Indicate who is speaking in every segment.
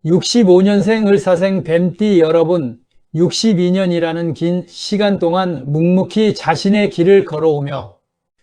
Speaker 1: 65년생 을사생 뱀띠 여러분, 62년이라는 긴 시간 동안 묵묵히 자신의 길을 걸어오며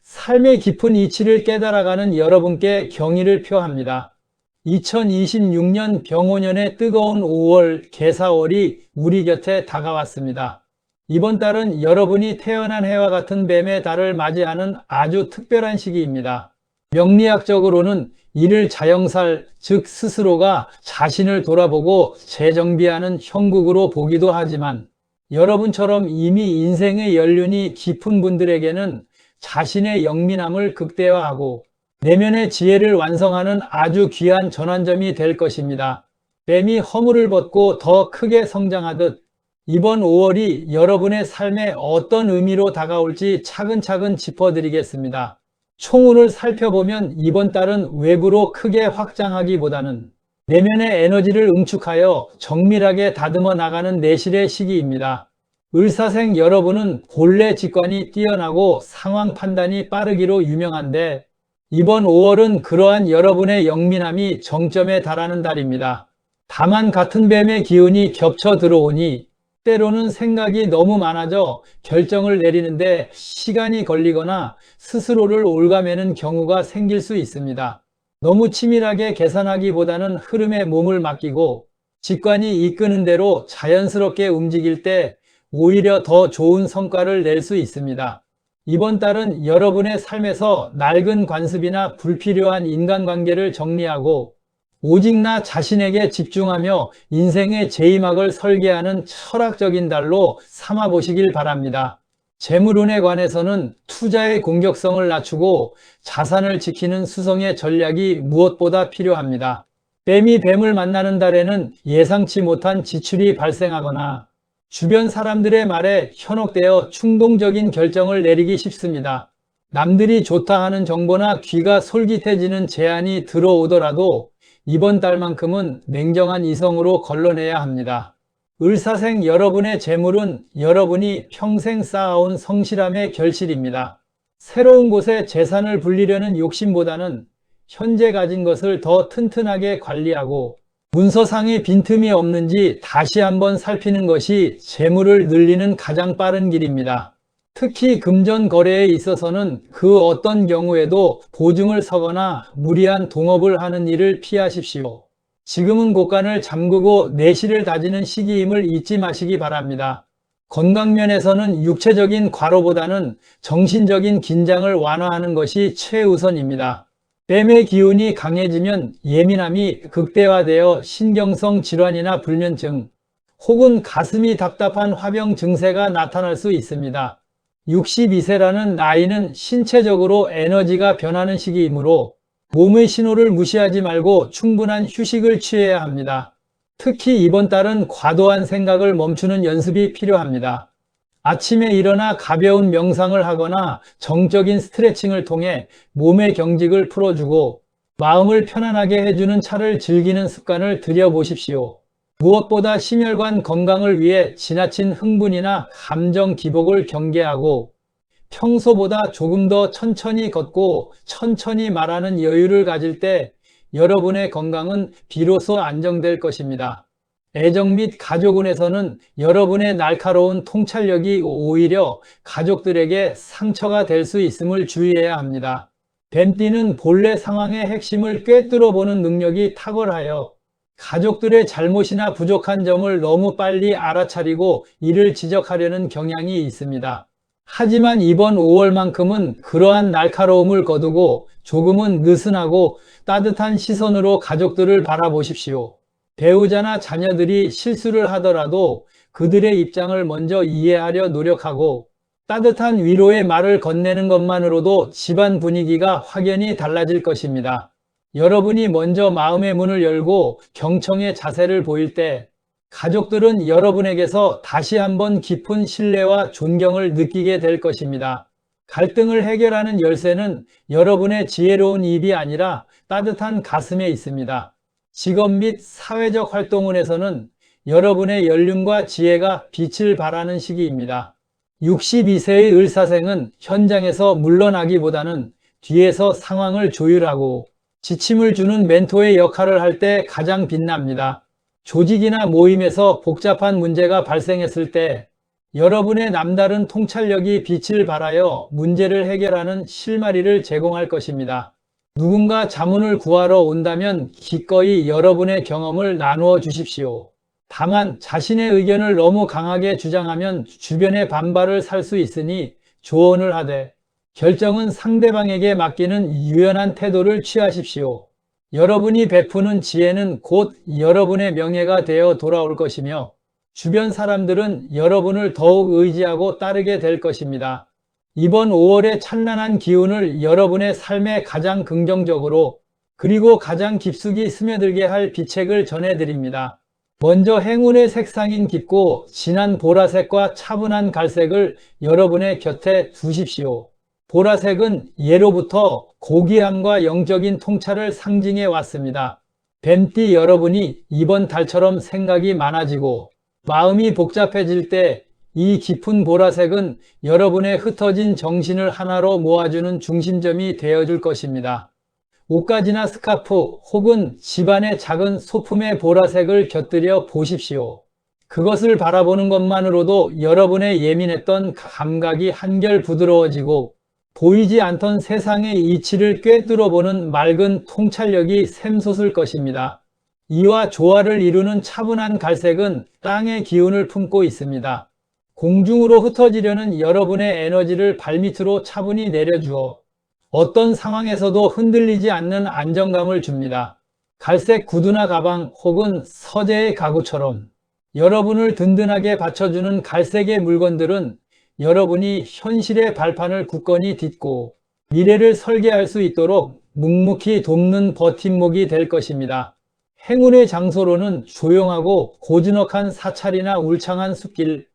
Speaker 1: 삶의 깊은 이치를 깨달아가는 여러분께 경의를 표합니다. 2026년 병오년의 뜨거운 5월 개사월이 우리 곁에 다가왔습니다. 이번 달은 여러분이 태어난 해와 같은 뱀의 달을 맞이하는 아주 특별한 시기입니다. 명리학적으로는 이를 자영살, 즉 스스로가 자신을 돌아보고 재정비하는 형국으로 보기도 하지만, 여러분처럼 이미 인생의 연륜이 깊은 분들에게는 자신의 영민함을 극대화하고 내면의 지혜를 완성하는 아주 귀한 전환점이 될 것입니다. 뱀이 허물을 벗고 더 크게 성장하듯 이번 5월이 여러분의 삶에 어떤 의미로 다가올지 차근차근 짚어드리겠습니다. 총운을 살펴보면 이번 달은 외부로 크게 확장하기보다는 내면의 에너지를 응축하여 정밀하게 다듬어 나가는 내실의 시기입니다. 을사생 여러분은 본래 직관이 뛰어나고 상황 판단이 빠르기로 유명한데, 이번 5월은 그러한 여러분의 영민함이 정점에 달하는 달입니다. 다만 같은 뱀의 기운이 겹쳐 들어오니 때로는 생각이 너무 많아져 결정을 내리는데 시간이 걸리거나 스스로를 옭아매는 경우가 생길 수 있습니다. 너무 치밀하게 계산하기보다는 흐름에 몸을 맡기고 직관이 이끄는 대로 자연스럽게 움직일 때 오히려 더 좋은 성과를 낼 수 있습니다. 이번 달은 여러분의 삶에서 낡은 관습이나 불필요한 인간관계를 정리하고 오직 나 자신에게 집중하며 인생의 제2막을 설계하는 철학적인 달로 삼아보시길 바랍니다. 재물운에 관해서는 투자의 공격성을 낮추고 자산을 지키는 수성의 전략이 무엇보다 필요합니다. 뱀이 뱀을 만나는 달에는 예상치 못한 지출이 발생하거나 주변 사람들의 말에 현혹되어 충동적인 결정을 내리기 쉽습니다. 남들이 좋다 하는 정보나 귀가 솔깃해지는 제안이 들어오더라도 이번 달만큼은 냉정한 이성으로 걸러내야 합니다. 을사생 여러분의 재물은 여러분이 평생 쌓아온 성실함의 결실입니다. 새로운 곳에 재산을 불리려는 욕심보다는 현재 가진 것을 더 튼튼하게 관리하고 문서상의 빈틈이 없는지 다시 한번 살피는 것이 재물을 늘리는 가장 빠른 길입니다. 특히 금전 거래에 있어서는 그 어떤 경우에도 보증을 서거나 무리한 동업을 하는 일을 피하십시오. 지금은 곳간을 잠그고 내실을 다지는 시기임을 잊지 마시기 바랍니다. 건강면에서는 육체적인 과로보다는 정신적인 긴장을 완화하는 것이 최우선입니다. 뱀의 기운이 강해지면 예민함이 극대화되어 신경성 질환이나 불면증 혹은 가슴이 답답한 화병 증세가 나타날 수 있습니다. 62세라는 나이는 신체적으로 에너지가 변하는 시기이므로 몸의 신호를 무시하지 말고 충분한 휴식을 취해야 합니다. 특히 이번 달은 과도한 생각을 멈추는 연습이 필요합니다. 아침에 일어나 가벼운 명상을 하거나 정적인 스트레칭을 통해 몸의 경직을 풀어주고 마음을 편안하게 해주는 차를 즐기는 습관을 들여보십시오. 무엇보다 심혈관 건강을 위해 지나친 흥분이나 감정 기복을 경계하고 평소보다 조금 더 천천히 걷고 천천히 말하는 여유를 가질 때 여러분의 건강은 비로소 안정될 것입니다. 애정 및 가족운에서는 여러분의 날카로운 통찰력이 오히려 가족들에게 상처가 될 수 있음을 주의해야 합니다. 뱀띠는 본래 상황의 핵심을 꿰뚫어 보는 능력이 탁월하여 가족들의 잘못이나 부족한 점을 너무 빨리 알아차리고 이를 지적하려는 경향이 있습니다. 하지만 이번 5월만큼은 그러한 날카로움을 거두고 조금은 느슨하고 따뜻한 시선으로 가족들을 바라보십시오. 배우자나 자녀들이 실수를 하더라도 그들의 입장을 먼저 이해하려 노력하고 따뜻한 위로의 말을 건네는 것만으로도 집안 분위기가 확연히 달라질 것입니다. 여러분이 먼저 마음의 문을 열고 경청의 자세를 보일 때 가족들은 여러분에게서 다시 한번 깊은 신뢰와 존경을 느끼게 될 것입니다. 갈등을 해결하는 열쇠는 여러분의 지혜로운 입이 아니라 따뜻한 가슴에 있습니다. 직업 및 사회적 활동운에서는 여러분의 연륜과 지혜가 빛을 발하는 시기입니다. 62세의 을사생은 현장에서 물러나기보다는 뒤에서 상황을 조율하고 지침을 주는 멘토의 역할을 할 때 가장 빛납니다. 조직이나 모임에서 복잡한 문제가 발생했을 때 여러분의 남다른 통찰력이 빛을 발하여 문제를 해결하는 실마리를 제공할 것입니다. 누군가 자문을 구하러 온다면 기꺼이 여러분의 경험을 나누어 주십시오. 다만 자신의 의견을 너무 강하게 주장하면 주변의 반발을 살 수 있으니 조언을 하되 결정은 상대방에게 맡기는 유연한 태도를 취하십시오. 여러분이 베푸는 지혜는 곧 여러분의 명예가 되어 돌아올 것이며 주변 사람들은 여러분을 더욱 의지하고 따르게 될 것입니다. 이번 5월의 찬란한 기운을 여러분의 삶에 가장 긍정적으로 그리고 가장 깊숙이 스며들게 할 비책을 전해드립니다. 먼저 행운의 색상인 깊고 진한 보라색과 차분한 갈색을 여러분의 곁에 두십시오. 보라색은 예로부터 고귀함과 영적인 통찰을 상징해 왔습니다. 뱀띠 여러분이 이번 달처럼 생각이 많아지고 마음이 복잡해질 때 이 깊은 보라색은 여러분의 흩어진 정신을 하나로 모아주는 중심점이 되어줄 것입니다. 옷가지나 스카프 혹은 집안의 작은 소품의 보라색을 곁들여 보십시오. 그것을 바라보는 것만으로도 여러분의 예민했던 감각이 한결 부드러워지고 보이지 않던 세상의 이치를 꿰뚫어보는 맑은 통찰력이 샘솟을 것입니다. 이와 조화를 이루는 차분한 갈색은 땅의 기운을 품고 있습니다. 공중으로 흩어지려는 여러분의 에너지를 발밑으로 차분히 내려주어 어떤 상황에서도 흔들리지 않는 안정감을 줍니다. 갈색 구두나 가방 혹은 서재의 가구처럼 여러분을 든든하게 받쳐주는 갈색의 물건들은 여러분이 현실의 발판을 굳건히 딛고 미래를 설계할 수 있도록 묵묵히 돕는 버팀목이 될 것입니다. 행운의 장소로는 조용하고 고즈넉한 사찰이나 울창한 숲길,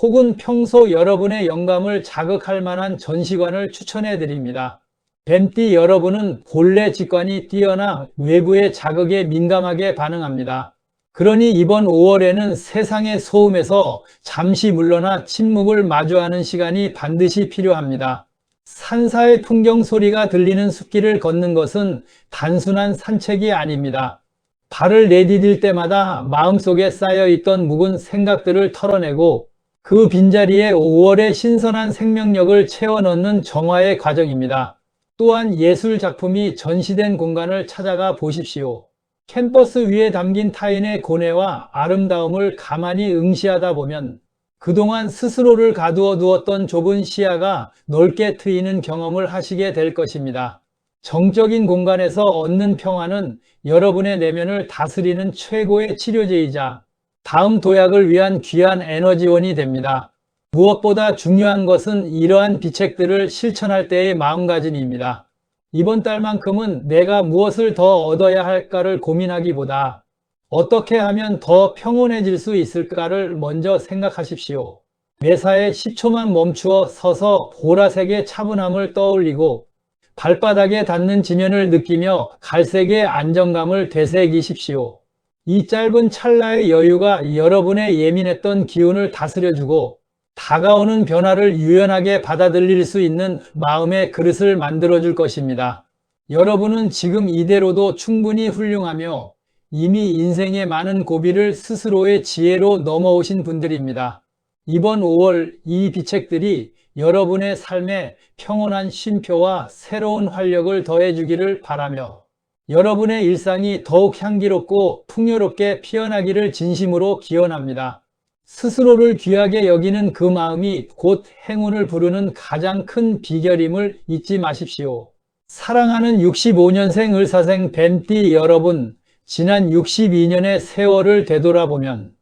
Speaker 1: 혹은 평소 여러분의 영감을 자극할 만한 전시관을 추천해 드립니다. 뱀띠 여러분은 본래 직관이 뛰어나 외부의 자극에 민감하게 반응합니다. 그러니 이번 5월에는 세상의 소음에서 잠시 물러나 침묵을 마주하는 시간이 반드시 필요합니다. 산사의 풍경 소리가 들리는 숲길을 걷는 것은 단순한 산책이 아닙니다. 발을 내디딜 때마다 마음속에 쌓여있던 묵은 생각들을 털어내고 그 빈자리에 5월의 신선한 생명력을 채워 넣는 정화의 과정입니다. 또한 예술 작품이 전시된 공간을 찾아가 보십시오. 캠퍼스 위에 담긴 타인의 고뇌와 아름다움을 가만히 응시하다 보면 그동안 스스로를 가두어 두었던 좁은 시야가 넓게 트이는 경험을 하시게 될 것입니다. 정적인 공간에서 얻는 평화는 여러분의 내면을 다스리는 최고의 치료제이자 다음 도약을 위한 귀한 에너지원이 됩니다. 무엇보다 중요한 것은 이러한 비책들을 실천할 때의 마음가짐입니다. 이번 달만큼은 내가 무엇을 더 얻어야 할까를 고민하기보다 어떻게 하면 더 평온해질 수 있을까를 먼저 생각하십시오. 매사에 10초만 멈추어 서서 보라색의 차분함을 떠올리고 발바닥에 닿는 지면을 느끼며 갈색의 안정감을 되새기십시오. 이 짧은 찰나의 여유가 여러분의 예민했던 기운을 다스려주고 다가오는 변화를 유연하게 받아들일 수 있는 마음의 그릇을 만들어줄 것입니다. 여러분은 지금 이대로도 충분히 훌륭하며 이미 인생의 많은 고비를 스스로의 지혜로 넘어오신 분들입니다. 이번 5월 이 비책들이 여러분의 삶에 평온한 쉼표와 새로운 활력을 더해주기를 바라며 여러분의 일상이 더욱 향기롭고 풍요롭게 피어나기를 진심으로 기원합니다. 스스로를 귀하게 여기는 그 마음이 곧 행운을 부르는 가장 큰 비결임을 잊지 마십시오. 사랑하는 65년생 을사생 뱀띠 여러분, 지난 62년의 세월을 되돌아보면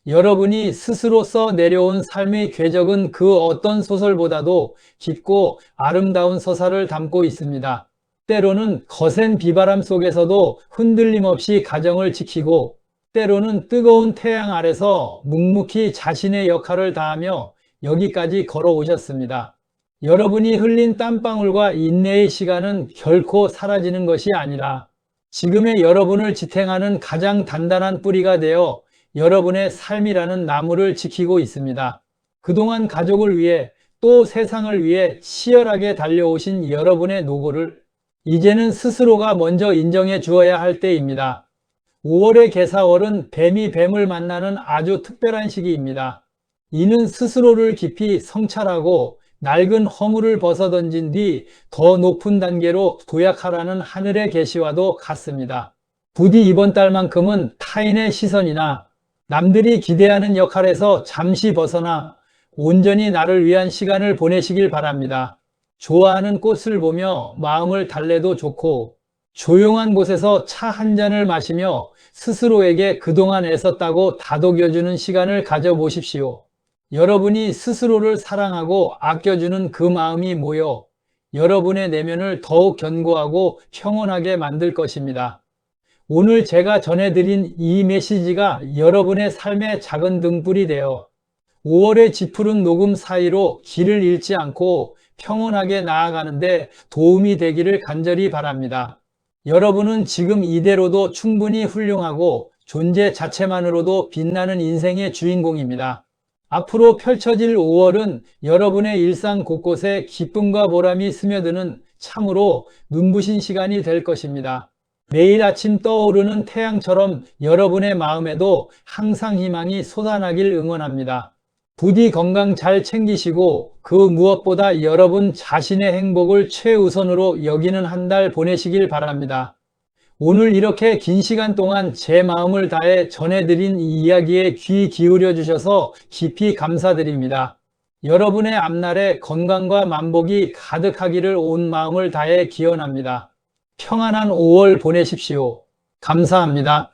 Speaker 1: 여러분이 스스로 써 내려온 삶의 궤적은 그 어떤 소설보다도 깊고 아름다운 서사를 담고 있습니다. 때로는 거센 비바람 속에서도 흔들림 없이 가정을 지키고 때로는 뜨거운 태양 아래서 묵묵히 자신의 역할을 다하며 여기까지 걸어오셨습니다. 여러분이 흘린 땀방울과 인내의 시간은 결코 사라지는 것이 아니라 지금의 여러분을 지탱하는 가장 단단한 뿌리가 되어 여러분의 삶이라는 나무를 지키고 있습니다. 그동안 가족을 위해 또 세상을 위해 치열하게 달려오신 여러분의 노고를 이제는 스스로가 먼저 인정해 주어야 할 때입니다. 5월의 개사월은 뱀이 뱀을 만나는 아주 특별한 시기입니다. 이는 스스로를 깊이 성찰하고 낡은 허물을 벗어던진 뒤 더 높은 단계로 도약하라는 하늘의 계시와도 같습니다. 부디 이번 달만큼은 타인의 시선이나 남들이 기대하는 역할에서 잠시 벗어나 온전히 나를 위한 시간을 보내시길 바랍니다. 좋아하는 꽃을 보며 마음을 달래도 좋고, 조용한 곳에서 차 한 잔을 마시며 스스로에게 그동안 애썼다고 다독여주는 시간을 가져보십시오. 여러분이 스스로를 사랑하고 아껴주는 그 마음이 모여 여러분의 내면을 더욱 견고하고 평온하게 만들 것입니다. 오늘 제가 전해드린 이 메시지가 여러분의 삶의 작은 등불이 되어 5월의 지푸른 녹음 사이로 길을 잃지 않고 평온하게 나아가는데 도움이 되기를 간절히 바랍니다. 여러분은 지금 이대로도 충분히 훌륭하고 존재 자체만으로도 빛나는 인생의 주인공입니다. 앞으로 펼쳐질 5월은 여러분의 일상 곳곳에 기쁨과 보람이 스며드는 참으로 눈부신 시간이 될 것입니다. 매일 아침 떠오르는 태양처럼 여러분의 마음에도 항상 희망이 솟아나길 응원합니다. 부디 건강 잘 챙기시고 그 무엇보다 여러분 자신의 행복을 최우선으로 여기는 한 달 보내시길 바랍니다. 오늘 이렇게 긴 시간 동안 제 마음을 다해 전해드린 이 이야기에 귀 기울여 주셔서 깊이 감사드립니다. 여러분의 앞날에 건강과 만복이 가득하기를 온 마음을 다해 기원합니다. 평안한 5월 보내십시오. 감사합니다.